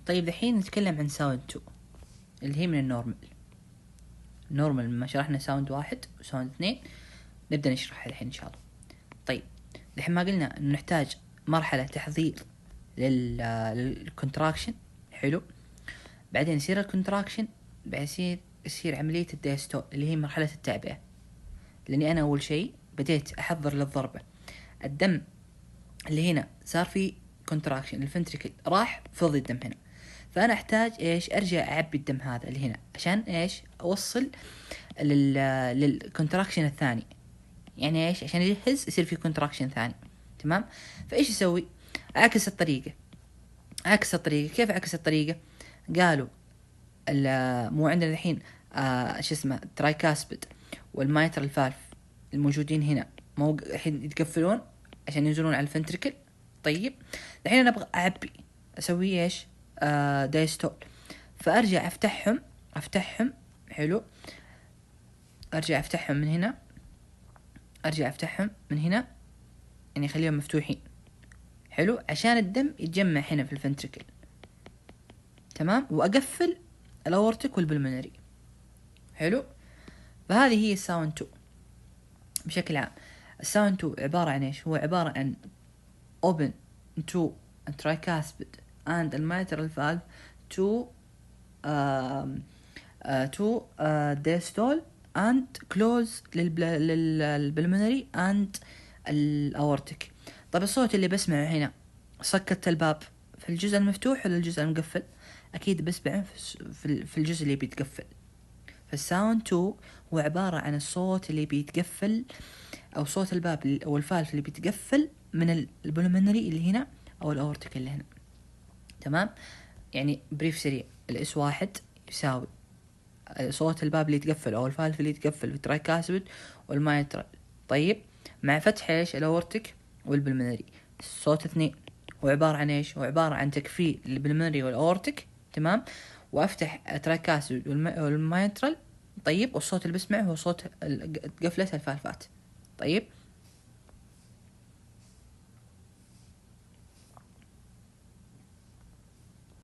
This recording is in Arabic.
طيب الحين نتكلم عن ساوند 2 اللي هي من النورمال ما شرحنا ساوند 1 وساوند 2 نبدأ نشرحها الحين إن شاء الله. طيب الحين ما قلنا إنه نحتاج مرحلة تحضير للكونتراكشن. حلو. بعدين يصير الكونتراكشن، بعدين يصير عملية الدايستول اللي هي مرحلة التعبئة، لأني أنا أول شيء بديت أحضر للضربة. الدم اللي هنا صار فيه كونتراكشن، الفنتريكل راح فضي الدم هنا، فأنا أحتاج إيش أرجع أعبي الدم هذا اللي هنا عشان إيش أوصل للكونتراكشن الثاني. يعني إيش؟ عشان يجهز يصير فيه كونتراكشن ثاني. تمام. فإيش يسوي؟ عكس الطريقة. كيف عكس الطريقة؟ قالوا مو عندنا الحين شو اسمه ترايكاسبيد والمايترال فالف الموجودين هنا مو الحين يتقفلون عشان ينزلون على الفنتريكل. طيب الحين انا ابغى اعبي، اسوي ايش؟ دايستول. فارجع افتحهم. حلو. ارجع افتحهم من هنا، يعني خليهم مفتوحين. حلو. عشان الدم يتجمع هنا في الفنتريكل. تمام. واقفل الاورتيك والبلمونري. حلو. فهذه هي الساوند 2 بشكل عام. الساوند 2 عبارة عن ايش؟ هو عبارة عن open to tricuspid and mitral valve to diastole and close للبلمونري and الاورتيك. طب الصوت اللي بسمعه هنا، سكت الباب في الجزء المفتوح ولا الجزء المقفل؟ اكيد بسمعه في الجزء اللي بيتقفل. فالساوند 2 هو عبارة عن الصوت اللي بيتقفل أو صوت الباب أو الفالف اللي بيتقفل من البلمونري اللي هنا أو الأورتيك اللي هنا. تمام. يعني بريف سريع، الإس واحد يساوي صوت الباب اللي يتقفل أو الفالف اللي يتقفل في الترايكاسبيد والمايترال. طيب مع فتح إيش؟ الأورتيك والبلمونري. صوت 2 هو عبارة عن إيش؟ هو عبارة عن تكفيل البلمونري والأورتيك. تمام. وأفتح الترايكاسبيد والمايترال. طيب والصوت اللي بسمعه هو صوت قفلة الفالفات. طيب